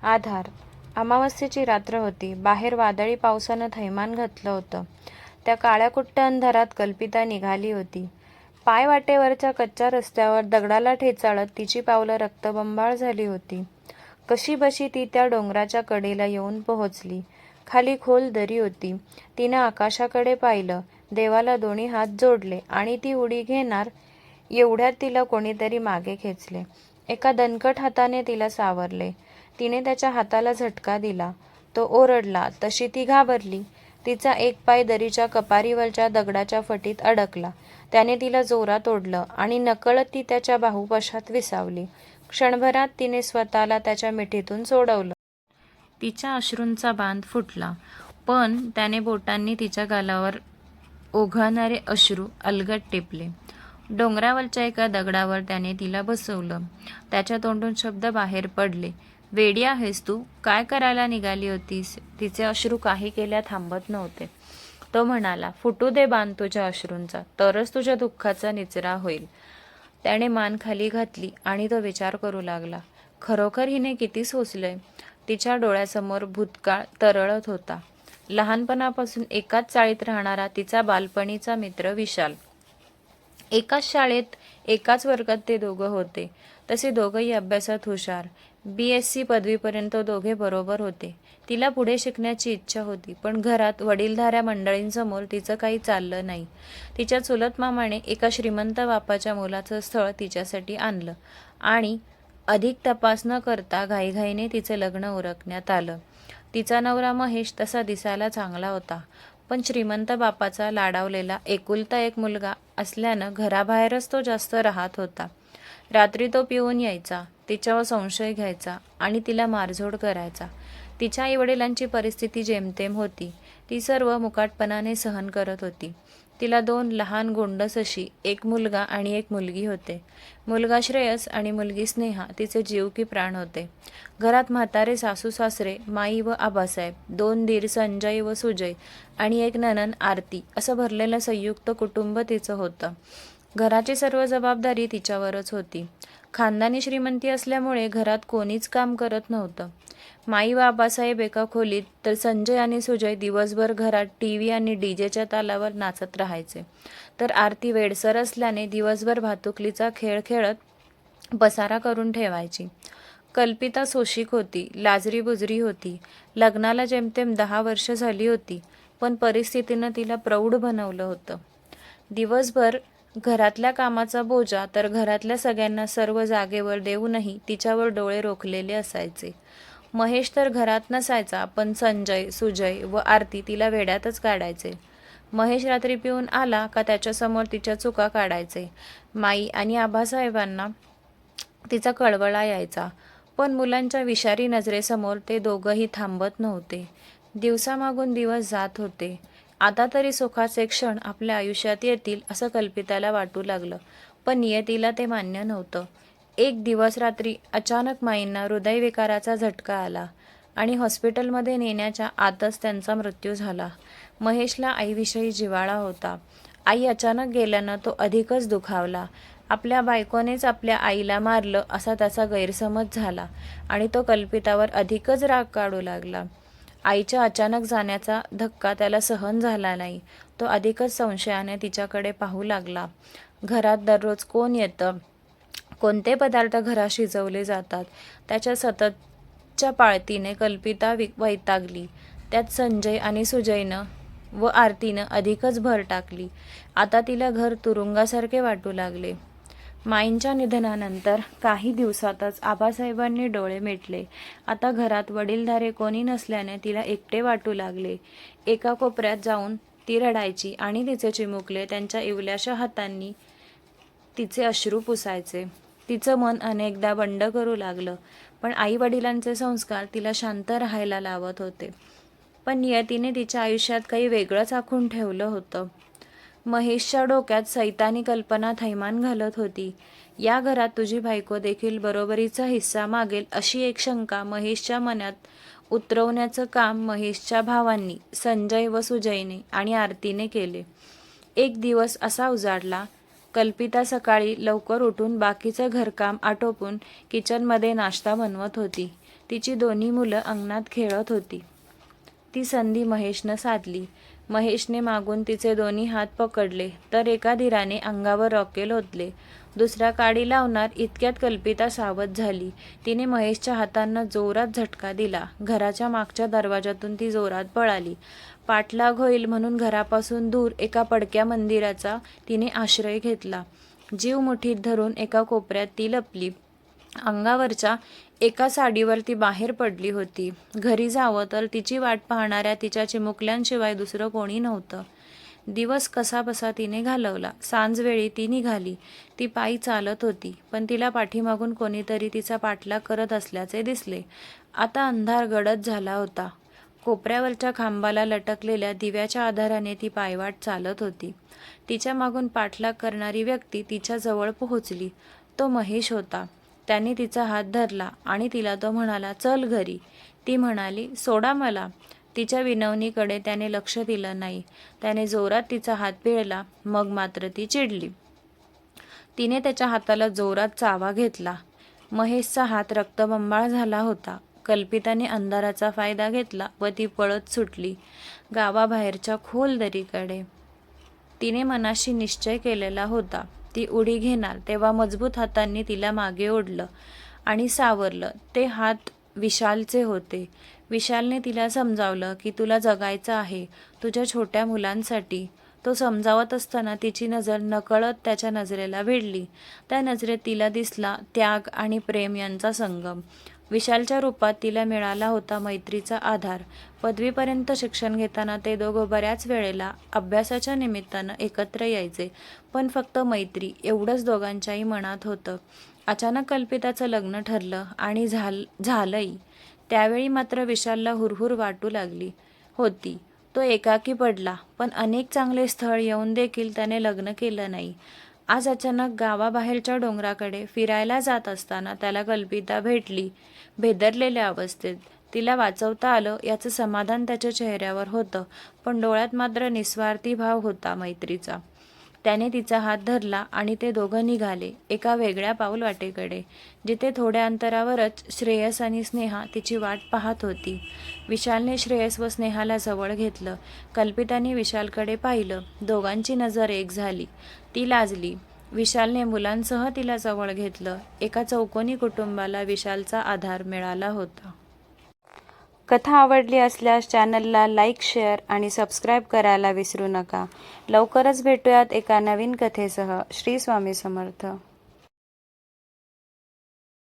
आधार. अमावस्येची रात्र होती. बाहेर वादळी पावसानं थैमान घातलं होतं. त्या काळ्याकुट्ट अंधारात कल्पिता निघाली होती. पाय वाटेवरच्या कच्च्या रस्त्यावर दगडाला ठेचाळत तिची पावलं रक्तबंबाळ झाली होती. कशीबशी ती त्या डोंगराच्या कडेला येऊन पोहोचली. खाली खोल दरी होती. तिनं आकाशाकडे पाहिलं, देवाला दोन्ही हात जोडले आणि ती उडी घेणार एवढ्यात तिला कोणीतरी मागे खेचले. एका दणकट हाताने तिला सावरले. तिने त्याच्या हाताला झटका दिला. तो ओरडला तशी ती घाबरली. तिचा एक पाय दरीच्या कपारीवरच्या दगडाच्या फटीत अडकला. त्याने तिला जोरात ओढलं आणि नकळत ती त्याच्या बाहुपाशात विसावली. क्षणभरात तिने स्वतःला त्याच्या मिठीतून सोडवलं. तिच्या अश्रूंचा बांध फुटला, पण त्याने बोटांनी तिच्या गालावर ओघळणारे अश्रू अलगद टिपले. डोंगरावरच्या एका दगडावर त्याने तिला बसवलं. त्याच्या तोंडून शब्द बाहेर पडले. वेडी आहेस तू? काय करायला निघाली होतीस? तिचे अश्रू काही केल्या थांबत नव्हते. तो म्हणाला, फुटू दे बांध तुझ्या अश्रूंचा, तरच तुझ्या दुःखाचा निचरा होईल. त्याने मान खाली घातली आणि तो विचार करू लागला. खरोखर हिने किती सोसलंय. तिच्या डोळ्यासमोर भूतकाळ तरळत होता. लहानपणापासून एकाच चाळीत राहणारा तिचा बालपणीचा मित्र विशाल. एकाच शाळेत एकाच वर्गात ते दोघं होते. तसे दोघंही अभ्यासात हुशार. BSc पदवीपर्यंत दोघे बरोबर होते. तिला पुढे शिकण्याची इच्छा होती, पण घरात वडीलधाऱ्या मंडळींसमोर तिचं काही चाललं नाही. तिच्या चुलत मामाने एका श्रीमंत बापाच्या मुलाचं स्थळ तिच्यासाठी आणलं आणि अधिक तपास न करता घाईघाईने तिचं लग्न उरकण्यात आलं. तिचा नवरा महेश तसा दिसायला चांगला होता, पण श्रीमंत बापाचा लाडावलेला एकुलता एक मुलगा असल्यानं घराबाहेरच तो जास्त राहत होता. रात्री तो पिऊन यायचा, तिच्यावर संशय घ्यायचा आणि तिला मारझोड करायचा. तिच्या आईवडिलांची परिस्थिती जेमतेम होती. ती सर्व मुकाटपणाने सहन करत होती. तिला 2 लहान गोंडस अशी एक मुलगा आणि एक मुलगी होते. मुलगा श्रेयस आणि मुलगी स्नेहा तिचे जीव की प्राण होते. घरात म्हातारे सासू सासरे, माई व आबासाहेब, 2 दीर संजय व सुजय आणि एक नणंद आरती असं भरलेलं संयुक्त कुटुंब तिचं होतं. घराची सर्व जबाबदारी तिच्यावरच होती. खानदानी श्रीमंती असल्यामुळे घरात कोणीच काम करत नव्हतं. माई व आबासाहेब एका खोलीत, तर संजय आणि सुजय दिवसभर घरात TV आणि DJच्या तालावर नाचत राहायचे. तर आरती वेडसर असल्याने दिवसभर भातुकलीचा खेळ खेळत पसारा करून ठेवायची. कल्पिता सोशिक होती, लाजरी बुजरी होती. लग्नाला जेमतेम 10 वर्ष झाली होती, पण परिस्थितीनं तिला प्रौढ बनवलं होतं. दिवसभर घरातल्या कामाचा बोजा तर घरातल्या सगळ्यांना सर्व जागेवर देऊनही तिच्यावर डोळे रोखलेले असायचे. महेश तर घरात नसायचा, पण संजय, सुजय व आरती तिला वेड्यातच काढायचे. महेश रात्री पिऊन आला का त्याच्यासमोर तिच्या चुका काढायचे. माई आणि आबासाहेबांना तिचा कळवळा यायचा, पण मुलांच्या विषारी नजरेसमोर ते दोघंही थांबत नव्हते. दिवसामागून दिवस जात होते. आता तरी सुखाचे क्षण आपल्या आयुष्यात येतील असं कल्पिताला वाटू लागलं, पण नियतीला ते मान्य नव्हतं. एक दिवस रात्री अचानक माईंना हृदयविकाराचा झटका आला आणि हॉस्पिटलमध्ये नेण्याच्या आतच त्यांचा मृत्यू झाला. महेशला आईविषयी जिव्हाळा होता. आई अचानक गेल्यानं तो अधिकच दुखावला. आपल्या बायकोनेच आपल्या आईला मारलं असा त्याचा गैरसमज झाला आणि तो कल्पितावर अधिकच राग काढू लागला. आईच्या अचानक जाण्याचा धक्का त्याला सहन झाला नाही. तो अधिकच संशयाने तिच्याकडे पाहू लागला. घरात दररोज कोण येतं, कोणते पदार्थ घरात शिजवले जातात, त्याच्या सततच्या पाळतीने कल्पिता वैतागली. त्यात संजय आणि सुजयनं व आरतीनं अधिकच भर टाकली. आता तिला घर तुरुंगासारखे वाटू लागले. माईंच्या निधनानंतर काही दिवसातच आबासाहेबांनी डोळे मिटले. आता घरात वडीलधारे कोणी नसल्याने तिला एकटे वाटू लागले. एका कोपऱ्यात जाऊन ती रडायची आणि तिचे चिमुकले त्यांच्या इवल्याशा हातांनी तिचे अश्रू पुसायचे. तिचं मन अनेकदा बंड करू लागलं, पण आई वडिलांचे संस्कार तिला शांत राहायला लावत होते. पण नियतीने तिच्या आयुष्यात काही वेगळंच आखून ठेवलं होतं. महेशच्या डोक्यात सैतानी कल्पना थैमान घालत होती. या घरात तुझी बायको देखील बरोबरीचा हिस्सा मागेल अशी एक शंका महेशच्या मनात उतरवण्याचं काम महेशच्या भावांनी, संजय व सुजयने आणि आरतीने केले. एक दिवस असा उजाडला. कल्पिता सकाळी लवकर उठून बाकीचं घरकाम आटोपून किचनमध्ये नाश्ता बनवत होती. तिची दोन्ही मुलं अंगणात खेळत होती. ती संधी महेशनं साधली. महेशने मागून तिचे दोन्ही हात पकडले तर एका धीराने अंगावर रॉकेल ओतले. दुसरा काडी लावणार इतक्यात कल्पिता सावध झाली. तिने महेशच्या हातांना जोरात झटका दिला. घराच्या मागच्या दरवाजातून ती जोरात पळाली. पाठलाग होईल म्हणून घरापासून दूर एका पडक्या मंदिराचा तिने आश्रय घेतला. जीव मुठीत धरून एका कोपऱ्यात ती लपली. अंगावरच्या एका साडीवर ती बाहेर पडली होती. घरी जावं तर तिची वाट पाहणाऱ्या तिच्या चिमुकल्यांशिवाय दुसरं कोणी नव्हतं. दिवस कसाबसा तिने घालवला. सांजवेळी ती निघाली. ती पायी चालत होती, पण तिला पाठीमागून कोणीतरी तिचा पाठलाग करत असल्याचे दिसले. आता अंधार गडद झाला होता. कोपऱ्यावरच्या खांबाला लटकलेल्या दिव्याच्या आधाराने ती पायवाट चालत होती. तिच्या मागून पाठलाग करणारी व्यक्ती तिच्या जवळ पोहोचली. तो महेश होता. त्याने तिचा हात धरला आणि तिला तो म्हणाला, "चल घरी." ती म्हणाली, "सोडा मला." तिच्या विनवणीकडे त्याने लक्ष दिलं नाही. त्याने जोरात तिचा हात पिळला. मग मात्र ती चिडली. तिने त्याच्या हाताला जोरात चावा घेतला. महेशचा हात रक्तबंबाळ झाला होता. कल्पिताने अंधाराचा फायदा घेतला व ती पळत सुटली गावाबाहेरच्या खोल दरीकडे. तिने मनाशी निश्चय केलेला होता. ती उडी घेणार तेव्हा मजबूत हातांनी तिला मागे ओढलं आणि सावरलं. ते हात विशालचे होते. विशालने तिला समजावलं की तुला जगायचं आहे, तुझ्या छोट्या मुलांसाठी. तो समजावत असताना तिची नजर नकळत त्याच्या नजरेला भिडली. त्या नजरेत तिला दिसला त्याग आणि प्रेम यांचा संगम. विशालच्या रूपात तिला मिळाला होता मैत्रीचा आधार. पदवीपर्यंत शिक्षण घेताना ते दोघं बऱ्याच वेळेला अभ्यासाच्या निमित्तानं एकत्र यायचे, पण फक्त मैत्री एवढंच दोघांच्याही मनात होतं. अचानक कल्पिताचं लग्न ठरलं आणि झालंही. त्यावेळी मात्र विशालला हुरहुर वाटू लागली होती. तो एकाकी पडला, पण अनेक चांगले स्थळ येऊन देखील त्याने लग्न केलं नाही. आज अचानक गावाबाहेरच्या डोंगराकडे फिरायला जात असताना त्याला कल्पिता भेटली. भेदरलेल्या अवस्थेत. तिला वाचवता आलं याचं समाधान त्याच्या चेहऱ्यावर होतं, पण डोळ्यात मात्र निस्वार्थी भाव होता मैत्रीचा. त्याने तिचा हात धरला आणि ते दोघं निघाले एका वेगळ्या पाऊलवाटेकडे, जिथे थोड्या अंतरावरच श्रेयस आणि स्नेहा तिची वाट पाहत होती. विशालने श्रेयस व स्नेहाला जवळ घेतलं. कल्पिताने विशालकडे पाहिलं. दोघांची नजर एक झाली. ती लाजली. विशालने मुलांसह तिला जवळ घेतलं. एका चौकोनी कुटुंबाला विशालचा आधार मिळाला होता. कथा आवडली असल्यास चॅनलला लाईक, शेअर आणि सबस्क्राईब करायला विसरू नका. लवकरच भेटूयात एका नवीन कथेसह. श्री स्वामी समर्थ.